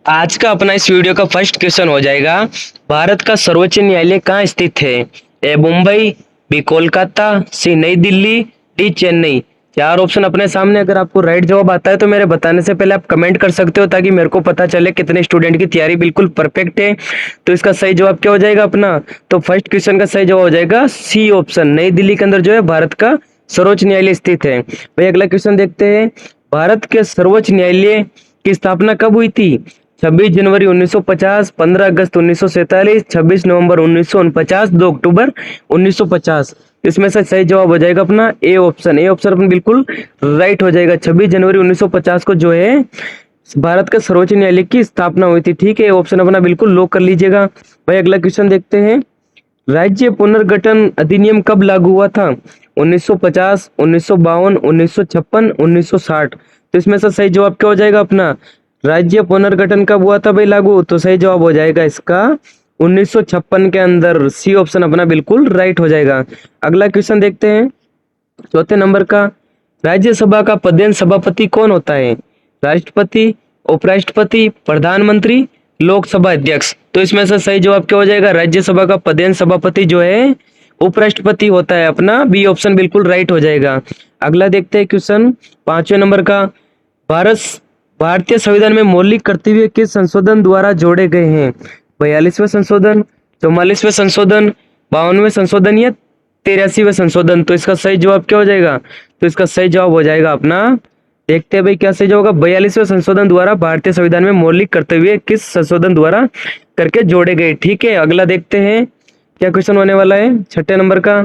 आज का अपना इस वीडियो का फर्स्ट क्वेश्चन हो जाएगा। भारत का सर्वोच्च न्यायालय कहाँ स्थित है? ए मुंबई, बी कोलकाता, सी नई दिल्ली, डी चेन्नई। चार ऑप्शन अपने सामने। अगर आपको राइट जवाब आता है तो मेरे बताने से पहले आप कमेंट कर सकते हो, ताकि मेरे को पता चले कितने स्टूडेंट की तैयारी बिल्कुल परफेक्ट है। तो इसका सही जवाब क्या हो जाएगा अपना? तो फर्स्ट क्वेश्चन का सही जवाब हो जाएगा सी ऑप्शन, नई दिल्ली के अंदर जो है भारत का सर्वोच्च न्यायालय स्थित है। भाई अगला क्वेश्चन देखते हैं। भारत के सर्वोच्च न्यायालय की स्थापना कब हुई थी? 26 जनवरी 1950, 15 अगस्त 1947, 26 नवंबर 1949, 2 अक्टूबर 1950। इसमें से सही जवाब हो जाएगा अपना ए ऑप्शन। ए ऑप्शन अपन बिल्कुल राइट हो जाएगा। 26 जनवरी 1950 को जो है भारत का सर्वोच्च न्यायालय की स्थापना हुई थी। ठीक है, ऑप्शन अपना बिल्कुल लॉक कर लीजिएगा। भाई अगला क्वेश्चन देखते हैं। राज्य पुनर्गठन अधिनियम कब लागू हुआ था? 1950, 1952, 1956, 1960। तो इसमें से सही जवाब क्या हो जाएगा अपना? राज्य पुनर्गठन कब हुआ था भाई लागू? तो सही जवाब हो जाएगा इसका 1956 के अंदर। सी ऑप्शन अपना बिल्कुल राइट हो जाएगा। अगला क्वेश्चन देखते हैं चौथे नंबर का। राज्यसभा का पदेन सभापति कौन होता है? राष्ट्रपति, उपराष्ट्रपति, प्रधानमंत्री, लोकसभा अध्यक्ष। तो इसमें से सही जवाब क्या हो जाएगा? राज्यसभा का पदेन सभापति जो है उपराष्ट्रपति होता है अपना। बी ऑप्शन बिल्कुल राइट हो जाएगा। अगला देखते हैं क्वेश्चन पांचवें नंबर का। भारत भारतीय संविधान में मौलिक कर्तव्य किस संशोधन द्वारा जोड़े गए हैं? 42वें संशोधन, 44वें संशोधन, 52वें संशोधन या 83वें संशोधन। तो इसका सही जवाब क्या हो जाएगा? तो इसका सही जवाब हो जाएगा अपना, देखते हैं भाई क्या सही जवाब होगा। 42वें संशोधन द्वारा भारतीय संविधान में मौलिक कर्तव्य किस संशोधन द्वारा करके जोड़े गए। ठीक है, अगला देखते हैं क्या क्वेश्चन होने वाला है छठे नंबर का।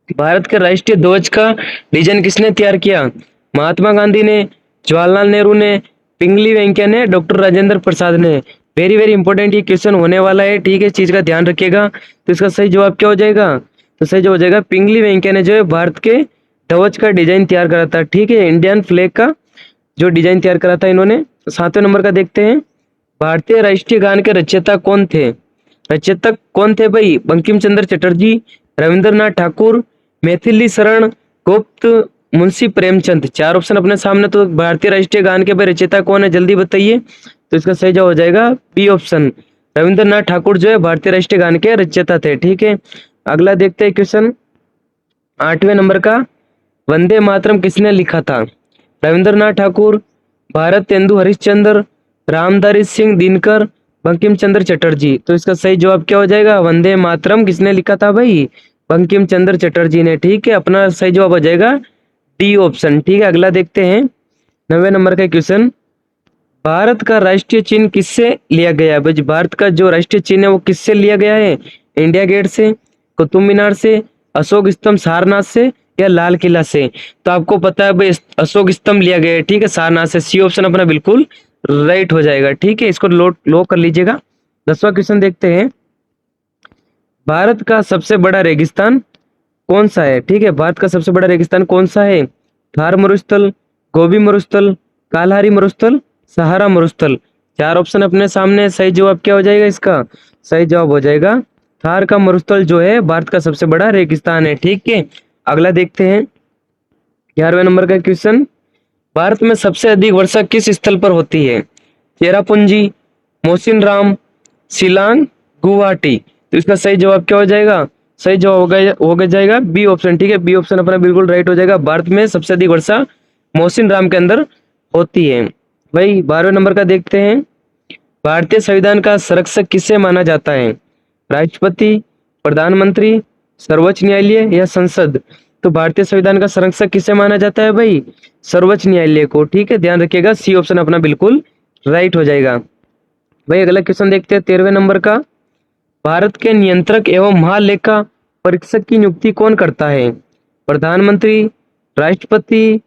भारत के राष्ट्रीय ध्वज का डिजाइन किसने तैयार किया? महात्मा गांधी ने, जवाहरलाल नेहरू ने, पिंगली वेंकैया ने, डॉक्टर राजेंद्र प्रसाद ने। वेरी वेरी इंपॉर्टेंट ये क्वेश्चन होने वाला है। ठीक है, इस चीज का ध्यान रखिएगा। तो इसका सही जवाब क्या हो जाएगा? तो सही जवाब हो जाएगा पिंगली वेंकैया ने जो है भारत के ध्वज का डिजाइन तैयार करा था। ठीक है, इंडियन फ्लैग का जो डिजाइन तैयार करा था इन्होंने। सातवें नंबर का देखते हैं। भारतीय राष्ट्रीय गान के रचयिता कौन थे? रचयिता कौन थे भाई? बंकिम चंद्र चटर्जी, रविंद्रनाथ ठाकुर, मैथिली शरण गुप्त, मुंशी प्रेमचंद। चार ऑप्शन अपने सामने। तो भारतीय राष्ट्रीय गान के भाई रचयिता कौन है, जल्दी बताइए। तो इसका सही जवाब हो जाएगा बी ऑप्शन, रविंद्रनाथ ठाकुर जो है भारतीय राष्ट्रीय गान के रचयिता थे। ठीक है, अगला देखते हैं क्वेश्चन आठवें नंबर का। वंदे मातरम किसने लिखा था? रविंद्रनाथ ठाकुर, भारत तेंदु हरिश्चंद्र, रामधारी सिंह दिनकर, बंकिम चंद्र चटर्जी। तो इसका सही जवाब क्या हो जाएगा? वंदे मातरम किसने लिखा था भाई? बंकिम चंद्र चटर्जी ने। ठीक है, अपना सही जवाब हो जाएगा डी ऑप्शन। ठीक है, अगला देखते हैं नवे नंबर का क्वेश्चन। भारत का राष्ट्रीय चिन्ह किससे लिया गया है भाई? भारत का जो राष्ट्रीय चिन्ह है वो किससे लिया गया है? इंडिया गेट से, कुतुब मीनार से, अशोक स्तंभ सारनाथ से या लाल किला से। तो आपको पता है भाई अशोक स्तंभ लिया गया है। ठीक है, सारनाथ से। सी ऑप्शन अपना बिल्कुल राइट हो जाएगा। ठीक है, इसको लो कर लीजिएगा। 10वां क्वेश्चन देखते हैं। भारत का सबसे बड़ा रेगिस्तान कौन सा है? ठीक है, भारत का सबसे बड़ा रेगिस्तान कौन सा है? थार मरुस्थल, गोबी मरुस्थल, कालहारी मरुस्थल, सहारा मरुस्थल। चार ऑप्शन अपने सामने। सही जवाब क्या हो जाएगा इसका? सही जवाब हो जाएगा थार का मरुस्थल जो है भारत का सबसे बड़ा रेगिस्तान है। ठीक है, अगला देखते हैं 11वें नंबर का क्वेश्चन। भारत में सबसे अधिक वर्षा किस स्थल पर होती है? चेरापूंजी, मोसिनराम, शिलांग, गुवाहाटी। तो इसका सही जवाब क्या हो जाएगा? सही जवाब हो गया जाएगा बी ऑप्शन। ठीक है, बी ऑप्शन अपना बिल्कुल राइट हो जाएगा। भारत में सबसे अधिक वर्षा मोसिनराम के अंदर होती है। भाई 12वें नंबर का देखते हैं। भारतीय संविधान का संरक्षक किसे माना जाता है? राष्ट्रपति, प्रधानमंत्री, सर्वोच्च न्यायालय या संसद। तो भारतीय संविधान का संरक्षक किसे माना जाता है भाई? सर्वोच्च न्यायालय को। ठीक है, ध्यान रखिएगा। सी ऑप्शन अपना बिल्कुल राइट हो जाएगा। भाई अगला क्वेश्चन देखते हैं 13वें नंबर का। भारत के नियंत्रक एवं महालेखा परीक्षक की नियुक्ति कौन करता है? प्रधानमंत्री, राष्ट्रपति,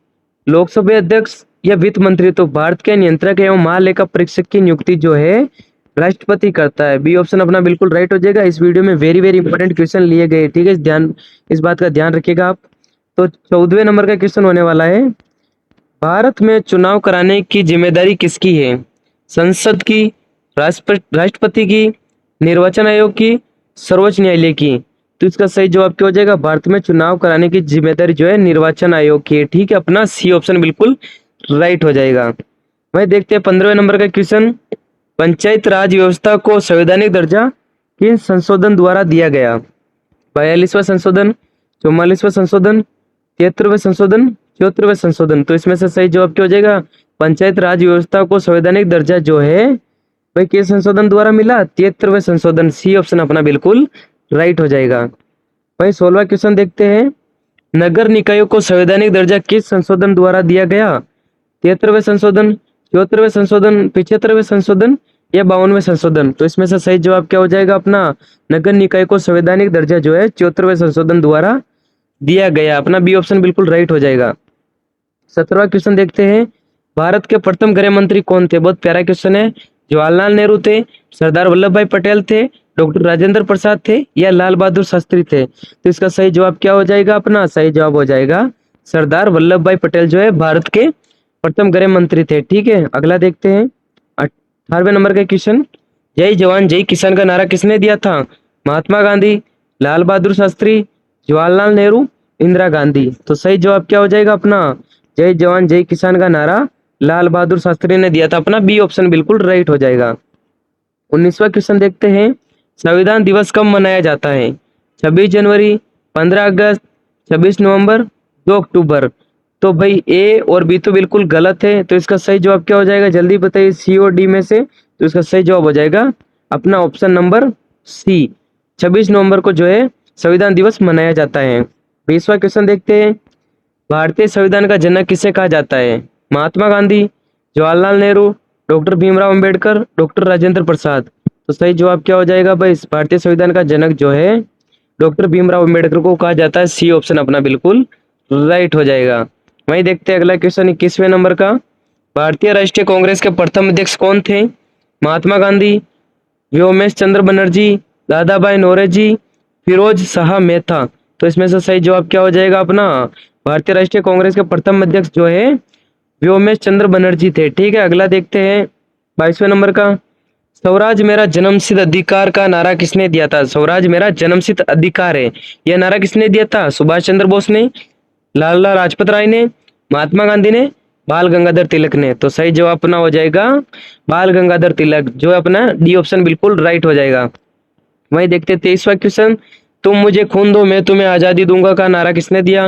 लोकसभा अध्यक्ष या वित्त मंत्री। तो भारत के नियंत्रक एवं महालेखा परीक्षक की नियुक्ति जो है राष्ट्रपति करता है। बी ऑप्शन अपना बिल्कुल राइट हो जाएगा। इस वीडियो में वेरी वेरी इंपॉर्टेंट क्वेश्चन लिए गए। ठीक है, इस बात का ध्यान रखिएगा आप। तो 14वें नंबर का क्वेश्चन होने वाला है। भारत में चुनाव कराने की जिम्मेदारी किसकी है? संसद की, राष्ट्रपति की, निर्वाचन आयोग की, सर्वोच्च न्यायालय की। तो इसका सही जवाब क्या हो जाएगा? भारत में चुनाव कराने की जिम्मेदारी जो है निर्वाचन आयोग की है। ठीक है, अपना सी ऑप्शन बिल्कुल राइट हो जाएगा। वही देखते हैं 15वें नंबर का क्वेश्चन। पंचायत राज व्यवस्था को संवैधानिक दर्जा किन संशोधन द्वारा दिया गया? 42वां संशोधन, 44वां संशोधन, 73वें संशोधन, 74वें संशोधन। तो इसमें से सही जवाब क्या हो जाएगा? पंचायत राज व्यवस्था को संवैधानिक दर्जा जो है भाई किस संशोधन द्वारा मिला? 73वें संशोधन। सी ऑप्शन अपना बिल्कुल राइट हो जाएगा। भाई 16वां क्वेश्चन देखते हैं, नगर निकायों को संवैधानिक दर्जा किस संशोधन द्वारा दिया गया? 73वें संशोधन, 74वें संशोधन, 75वें संशोधन या 52वें संशोधन। तो इसमें से सही जवाब क्या हो जाएगा अपना? नगर निकाय को संवैधानिक दर्जा जो है 74वें संशोधन द्वारा दिया गया। अपना बी ऑप्शन बिल्कुल राइट हो जाएगा। 17वां क्वेश्चन देखते हैं, भारत के प्रथम गृह मंत्री कौन थे? बहुत प्यारा क्वेश्चन है। जवाहरलाल नेहरू थे, सरदार वल्लभ भाई पटेल थे, डॉक्टर राजेंद्र प्रसाद थे या लाल बहादुर शास्त्री थे? तो इसका सही जवाब क्या हो जाएगा अपना? सही जवाब हो जाएगा सरदार वल्लभ भाई पटेल जो है भारत के प्रथम गृह मंत्री थे। ठीक है, अगला देखते हैं 18वें नंबर का क्वेश्चन, जय जवान जय किसान का नारा किसने दिया था? महात्मा गांधी, लाल बहादुर शास्त्री, जवाहरलाल नेहरू, इंदिरा गांधी। तो सही जवाब क्या हो जाएगा अपना? जय जवान जय किसान का नारा लाल बहादुर शास्त्री ने दिया था। अपना बी ऑप्शन बिल्कुल राइट हो जाएगा। 19वां क्वेश्चन देखते हैं, संविधान दिवस कब मनाया जाता है? 26 जनवरी, 15 अगस्त, 26 नवंबर, 2 अक्टूबर। तो भाई ए और बी तो बिल्कुल गलत है, तो इसका सही जवाब क्या हो जाएगा? जल्दी बताइए सी और डी में से। तो इसका सही जवाब हो जाएगा अपना ऑप्शन नंबर सी, 26 नवंबर को जो है संविधान दिवस मनाया जाता है। 20वां क्वेश्चन देखते हैं, भारतीय संविधान का जनक किसे कहा जाता है? Mahatma Gandhi, Jawaharlal Nehru, doctor Bhimrao Ambedkar, doctor Rajendra Prasad. तो सही जवाब क्या हो जाएगा भाई? भारतीय संविधान का जनक जो है डॉक्टर भीमराव अंबेडकर को कहा जाता है। सी ऑप्शन अपना बिल्कुल राइट हो जाएगा। वहीं देखते हैं अगला क्वेश्चन 21वें नंबर का, भारतीय राष्ट्रीय कांग्रेस के प्रथम अध्यक्ष कौन थे? महात्मा गांधी, व्योमेश चंद्र बनर्जी, दादा भाई नौरोजी, फिरोज शाह मेहता। तो इसमें से सही जवाब क्या हो जाएगा अपना? भारतीय राष्ट्रीय कांग्रेस के प्रथम अध्यक्ष जो है व्योमेश चंद्र बनर्जी थे। ठीक है, अगला देखते हैं 22वें नंबर का, स्वराज मेरा जन्मसिद्ध अधिकार का नारा किसने दिया था? स्वराज मेरा जन्मसिद्ध अधिकार है, यह नारा किसने दिया था? सुभाष चंद्र बोस ने, लाला लाजपत राय ने, महात्मा गांधी ने, बाल गंगाधर तिलक ने। तो सही जवाब अपना हो जाएगा बाल गंगाधर तिलक, जो है अपना डी ऑप्शन बिल्कुल राइट हो जाएगा। वहीं देखते हैं 23वां क्वेश्चन, तुम मुझे खून दो मैं तुम्हें आजादी दूंगा का नारा किसने दिया?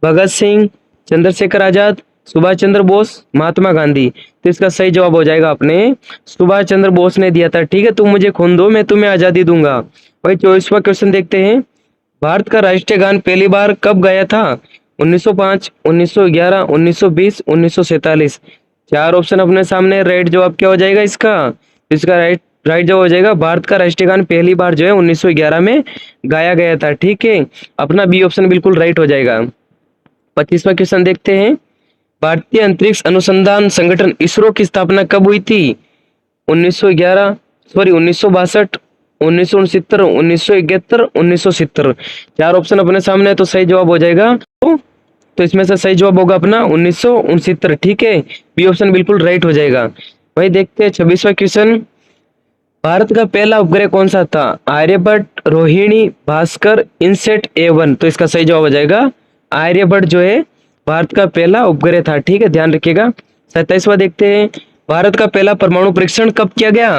भगत सिंह, चंद्रशेखर आजाद, सुभाष चंद्र बोस, महात्मा गांधी। तो इसका सही जवाब हो जाएगा अपने सुभाष चंद्र बोस ने दिया था। ठीक है, तुम मुझे खून दो मैं तुम्हें आजादी दूंगा। वही 24वां क्वेश्चन देखते हैं, भारत का राष्ट्रीय गान पहली बार कब गाया था? 1905, 1911, 1920, 1947। चार ऑप्शन अपने सामने, राइट जवाब क्या हो जाएगा इसका? इसका राइट जवाब हो जाएगा भारत का राष्ट्रीय गान पहली बार जो है 1911 में गाया गया था। ठीक है, अपना बी ऑप्शन बिल्कुल राइट हो जाएगा। 25वां क्वेश्चन देखते हैं, भारतीय अंतरिक्ष अनुसंधान संगठन इसरो की स्थापना कब हुई थी? 1911, सॉरी 1962, 1969, 1971, 1970। चार ऑप्शन अपने सामने है, तो सही जवाब हो जाएगा तो इसमें से सही जवाब होगा अपना 1969। ठीक है, बी ऑप्शन बिल्कुल राइट हो जाएगा। वही देखते हैं 26वां क्वेश्चन, भारत का पहला उपग्रह कौन सा था? आर्यभट्ट, रोहिणी, भास्कर, इनसेट, A1। तो इसका सही जवाब हो जाएगा आर्यभट्ट जो है भारत का पहला उपग्रह था। ठीक है, ध्यान रखिएगा। 27वां देखते हैं, भारत का पहला परमाणु परीक्षण कब किया गया?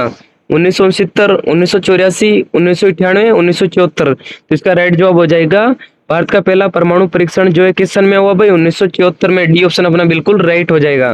1969, 1984, 1998, 1974। तो इसका राइट जवाब हो जाएगा भारत का पहला परमाणु परीक्षण जो है किस सन में हुआ भाई? 1974 में। डी ऑप्शन अपना बिल्कुल राइट हो जाएगा।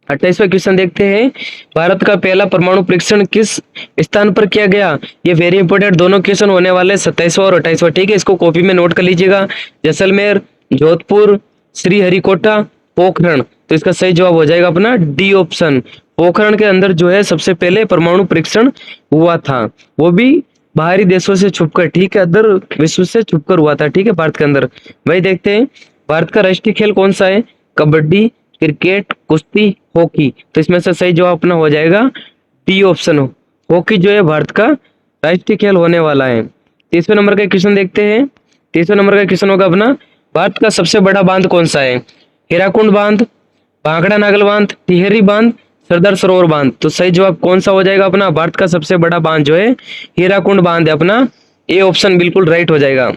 28वां क्वेश्चन देखते हैं, भारत का पहला परमाणु परीक्षण किस स्थान पर किया गया? ये वेरी इंपॉर्टेंट दोनों क्वेश्चन होने वाले 27वां और 28वां। ठीक है, इसको कॉपी में नोट कर लीजिएगा। जैसलमेर, जोधपुर, श्रीहरिकोटा, पोखरण। तो इसका सही जवाब हो जाएगा अपना डी ऑप्शन, पोखरण के अंदर जो है सबसे पहले परमाणु परीक्षण हुआ था, वो भी बाहरी देशों से छुपकर। ठीक है, अदर विश्व से छुपकर हुआ था। ठीक है, भारत के अंदर। वही देखते हैं, भारत का राष्ट्रीय खेल कौन सा है? कबड्डी, क्रिकेट, कुश्ती, हॉकी। तो इसमें से सही जवाब अपना हो जाएगा डी ऑप्शन, हॉकी जो है भारत का राष्ट्रीय खेल होने वाला है। 30वें नंबर का क्वेश्चन देखते हैं। 30वें नंबर का क्वेश्चन होगा अपना, भारत का सबसे बड़ा बांध कौन सा है? हीराकुंड बांध, भांगड़ा नागल बांध, टिहरी बांध, सरदार सरोवर बांध। तो सही जवाब कौन सा हो जाएगा अपना? भारत का सबसे बड़ा बांध जो है हीराकुंड बांध है, अपना ए ऑप्शन बिल्कुल राइट हो जाएगा।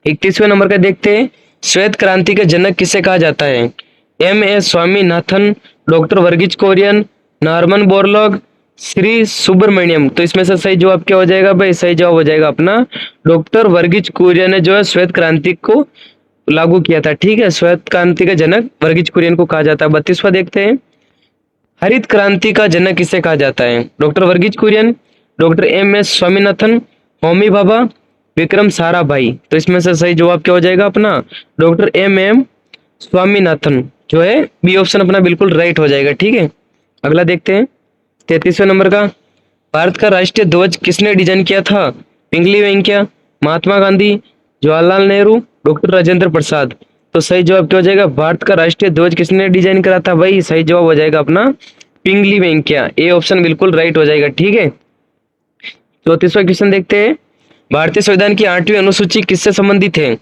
31वें नंबर का देखते हैं, श्वेत क्रांति के जनक किसे कहा जाता है? M.A. Swaminathan, doctor Verghese Kurien, Norman Borlaug, Shri Subramaniam. तो इसमें से सही जवाब क्या हो जाएगा भाई? सही जवाब हो जाएगा अपना डॉक्टर वर्गीज कुरियन ने जो है श्वेत क्रांति को लागू किया था। ठीक है, श्वेत क्रांति का जनक वर्गीज कुरियन को कहा जाता है। 32वां देखते हैं, हरित क्रांति का जनक किसे कहा जाता है? Doctor Verghese Kurien, doctor M S Swaminathan, Homi Bhabha, Vikram Sarabhai. तो इसमें से सही जवाब क्या हो जाएगा अपना? डॉक्टर एम स्वामीनाथन जो है बी ऑप्शन अपना बिल्कुल राइट हो जाएगा। ठीक है, अगला देखते हैं 33वें नंबर का, भारत का राष्ट्रीय ध्वज किसने डिजाइन किया था? पिंगली वेंकैया, महात्मा गांधी, जवाहरलाल नेहरू, डॉक्टर राजेंद्र प्रसाद। तो सही जवाब क्या हो जाएगा? भारत का राष्ट्रीय ध्वज किसने डिजाइन करा था भाई? सही जवाब हो जाएगा अपना पिंगली वेंकैया। ए ऑप्शन बिल्कुल राइट हो जाएगा। ठीक है, 34वां क्वेश्चन देखते हैं, भारतीय संविधान की 8वीं अनुसूची किससे संबंधित है?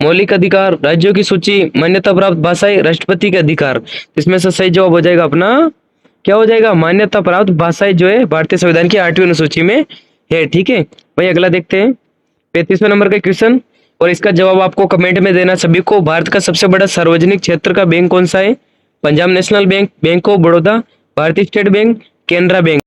मौलिक अधिकार, राज्यों की सूची, मान्यता प्राप्त भाषाएं, राष्ट्रपति के अधिकार। इसमें से सही जवाब हो जाएगा अपना क्या हो जाएगा? मान्यता प्राप्त भाषाएं जो है भारतीय संविधान की 8वीं अनुसूची में है। ठीक है भाई, अगला देखते हैं 35वें नंबर का क्वेश्चन, और इसका जवाब आपको कमेंट में देना सभी को। भारत का सबसे बड़ा सार्वजनिक क्षेत्र का बैंक कौन सा है? Punjab national bank, bank of Baroda, भारतीय स्टेट बैंक, केनरा बैंक।